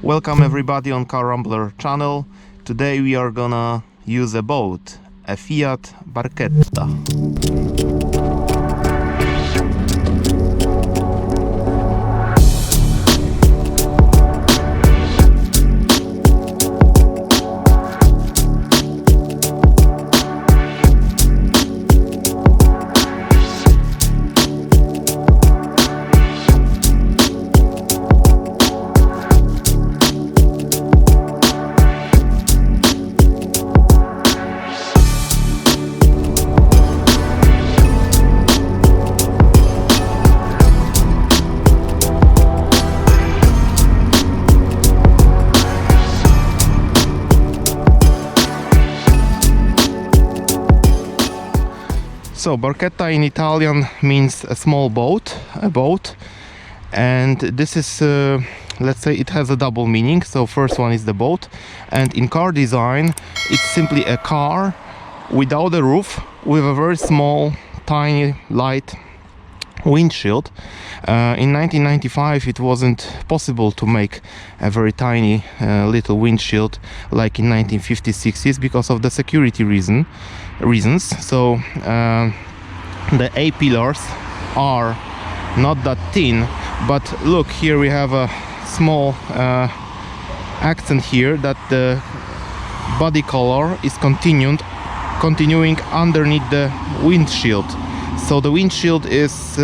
Welcome everybody on Car Rambler channel. Today we are gonna use a boat, a Fiat Barchetta. So barchetta in Italian means a small boat, and this is, let's say, it has a double meaning. So first one is the boat, and in car design it's simply a car without a roof with a very small, tiny, light windshield. In 1995 it wasn't possible to make a very tiny little windshield like in 1950s, 60s because of the security reasons. So the A pillars are not that thin, but look, here we have a small accent here that the body color is continuing underneath the windshield. So the windshield is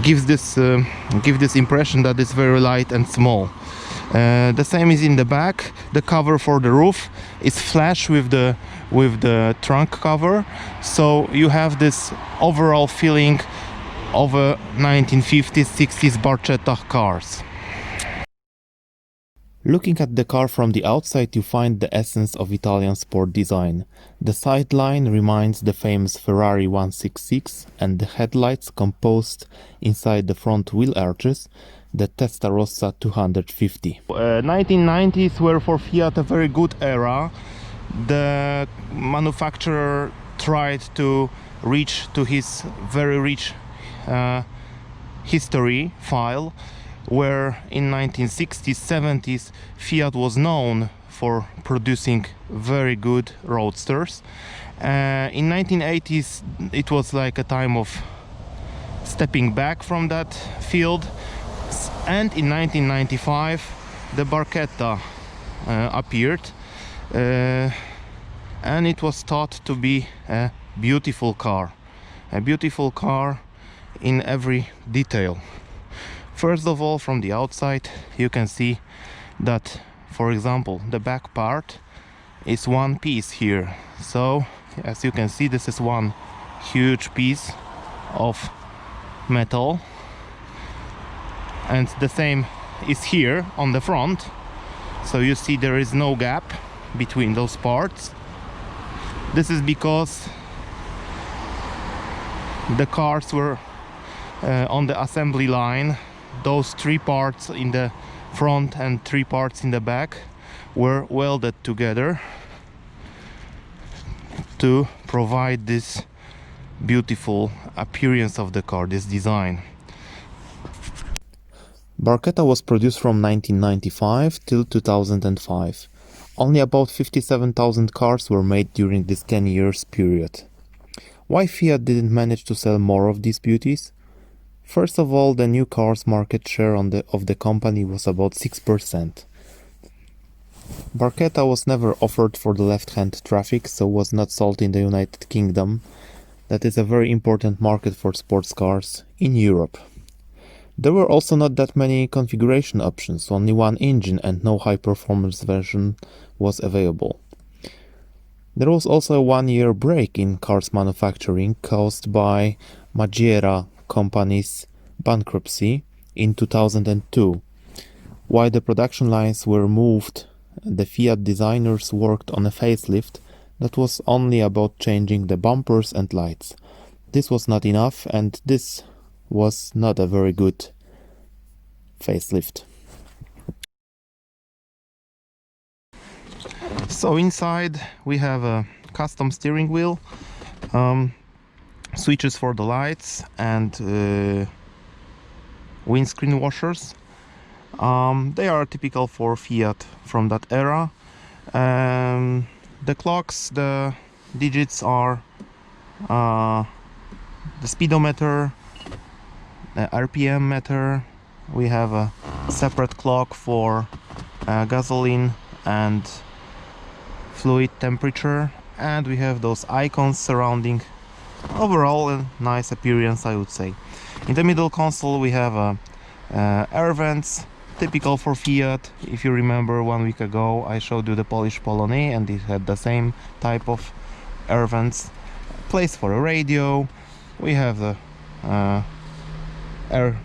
gives this impression that it's very light and small. The same is in the back. The cover for the roof is flush with the trunk cover, so you have this overall feeling of a 1950s, 60s Barchetta cars. Looking at the car from the outside, you find the essence of Italian sport design. The sideline reminds the famous Ferrari 166, and the headlights composed inside the front wheel arches, the Testarossa 250. 1990s were for Fiat a very good era. The manufacturer tried to reach to his very rich history file, where in 1960s, 70s Fiat was known for producing very good roadsters. In 1980s it was like a time of stepping back from that field, and in 1995 the Barchetta appeared, and it was thought to be a beautiful car in every detail. First of all, from the outside you can see that, for example, the back part is one piece here. So as you can see, this is one huge piece of metal, and the same is here on the front. So you see there is no gap between those parts. This is because the cars were on the assembly line. Those three parts in the front and three parts in the back were welded together to provide this beautiful appearance of the car, this design. Barchetta was produced from 1995 till 2005. Only about 57,000 cars were made during this 10 years period. Why Fiat didn't manage to sell more of these beauties? First of all, the new cars market share of the company was about 6%. Barchetta was never offered for the left-hand traffic, so was not sold in the United Kingdom. That is a very important market for sports cars in Europe. There were also not that many configuration options, only one engine and no high-performance version was available. There was also a one-year break in cars manufacturing caused by Maggiera company's bankruptcy in 2002. While the production lines were moved, the Fiat designers worked on a facelift that was only about changing the bumpers and lights. This was not enough, and this was not a very good facelift. So inside we have a custom steering wheel, switches for the lights and windscreen washers. They are typical for Fiat from that era. The clocks, the digits are the speedometer, the RPM meter. We have a separate clock for gasoline and fluid temperature, and we have those icons surrounding. Overall a nice appearance, I would say. In the middle console we have air vents, typical for Fiat. If you remember, 1 week ago I showed you the Polish Polonais and it had the same type of air vents. Place for a radio. We have the air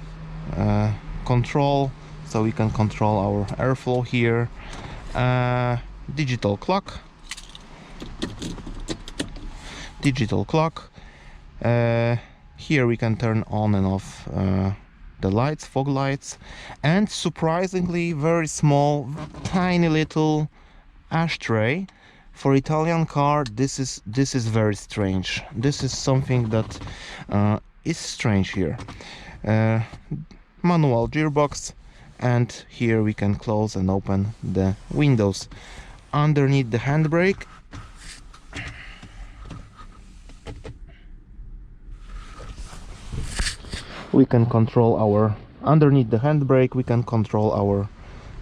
control, so we can control our airflow here. Digital clock. Here we can turn on and off the lights, fog lights, and surprisingly very small, tiny little ashtray. For Italian car, this is very strange. This is something that is strange here. Manual gearbox, and here we can close and open the windows. Underneath the handbrake we can control our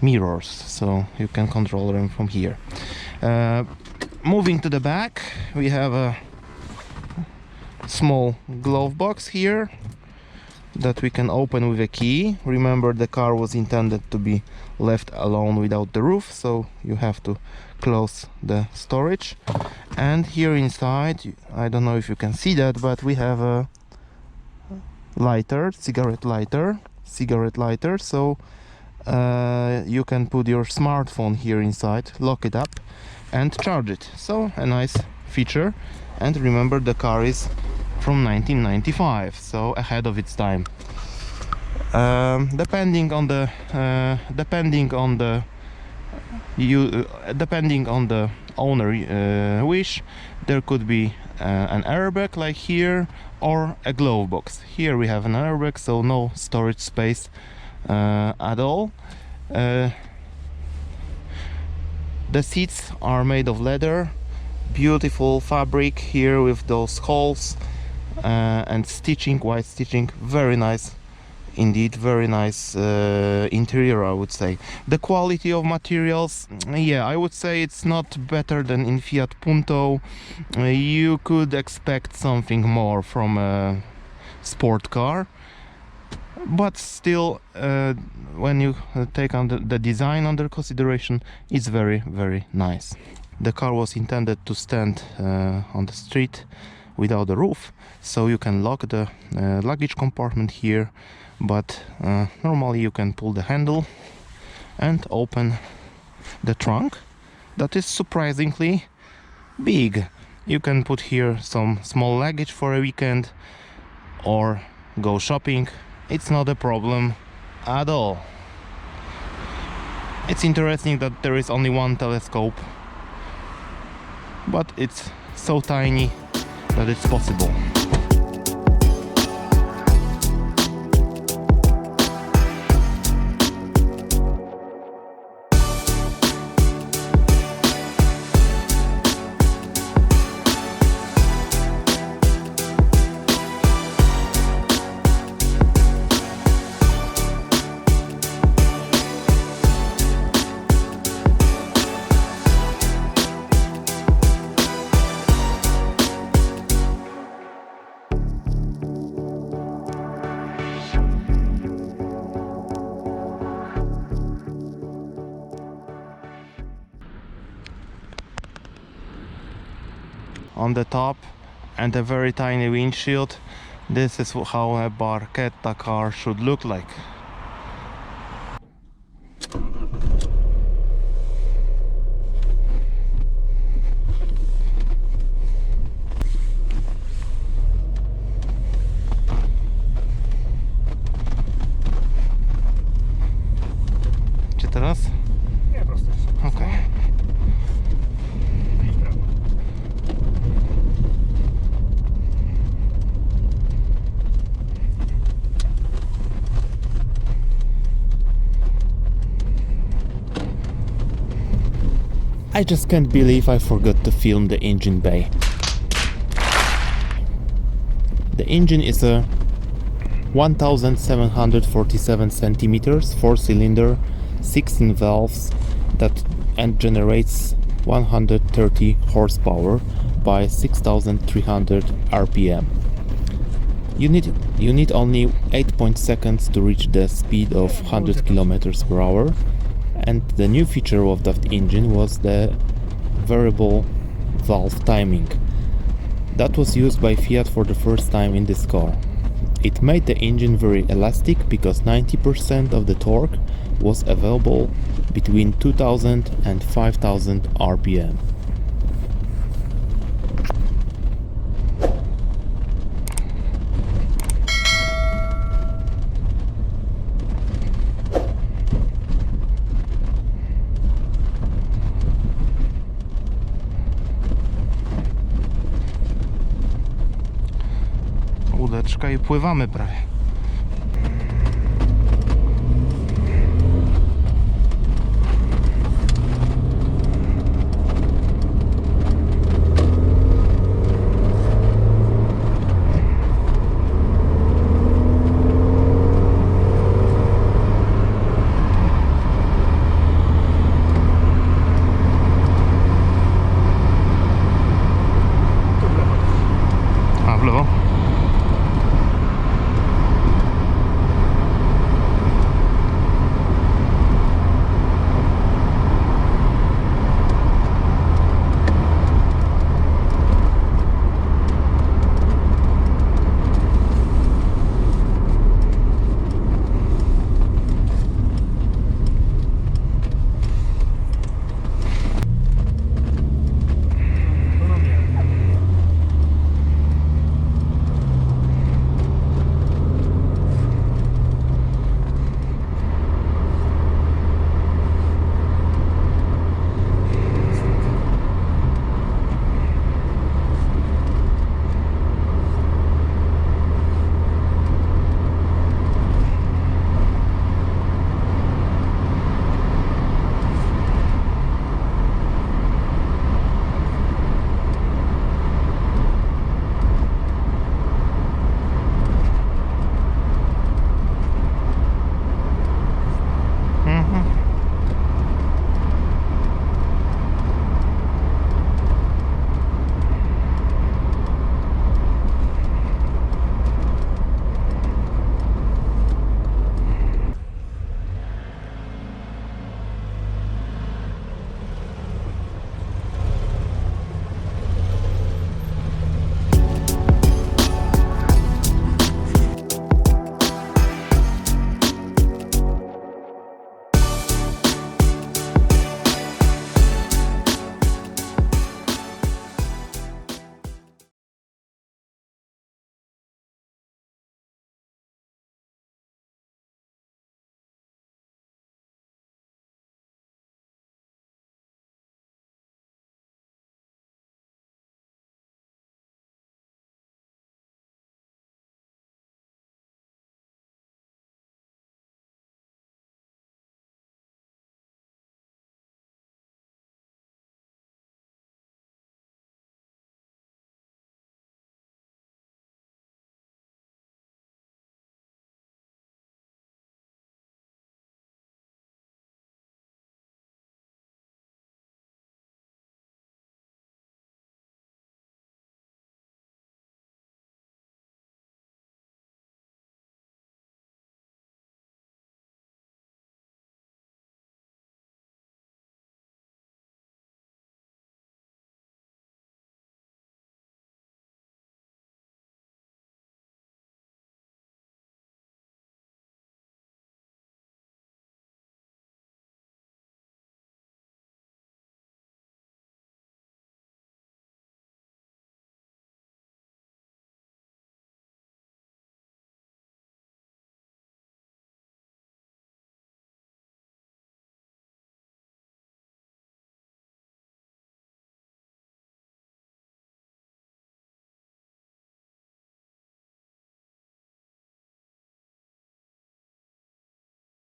mirrors, so you can control them from here. Moving to the back, we have a small glove box here that we can open with a key. Remember, the car was intended to be left alone without the roof, so you have to close the storage. And here inside, I don't know if you can see that, but we have a lighter, cigarette lighter, so you can put your smartphone here inside, lock it up and charge it. So a nice feature. And remember, the car is from 1995, so ahead of its time. Depending on the owner wish, there could be an airbag like here, or a glove box. Here we have an airbag, so no storage space at all. The seats are made of leather, beautiful fabric here with those holes and stitching, white stitching. Very nice indeed, very nice interior, I would say. The quality of materials, yeah, I would say it's not better than in Fiat Punto. You could expect something more from a sport car, but still, when you take the design under consideration, it's very, very nice. The car was intended to stand on the street without a roof, so you can lock the luggage compartment here, but normally you can pull the handle and open the trunk that is surprisingly big. You can put here some small luggage for a weekend or go shopping. It's not a problem at all. It's interesting that there is only one telescope, but it's so tiny that it's possible. On the top and a very tiny windshield. This is how a Barchetta car should look like. Czy teraz? Nie, prosto jest. Okej. I just can't believe I forgot to film the engine bay. The engine is a 1747 centimeters, 4-cylinder, 16 valves and generates 130 horsepower by 6300 RPM. You need only 8 seconds to reach the speed of 100 kilometers per hour, and the new feature of that engine was the variable valve timing. That was used by Fiat for the first time in this car. It made the engine very elastic because 90% of the torque was available between 2000 and 5000 RPM. Łódeczka i pływamy prawie.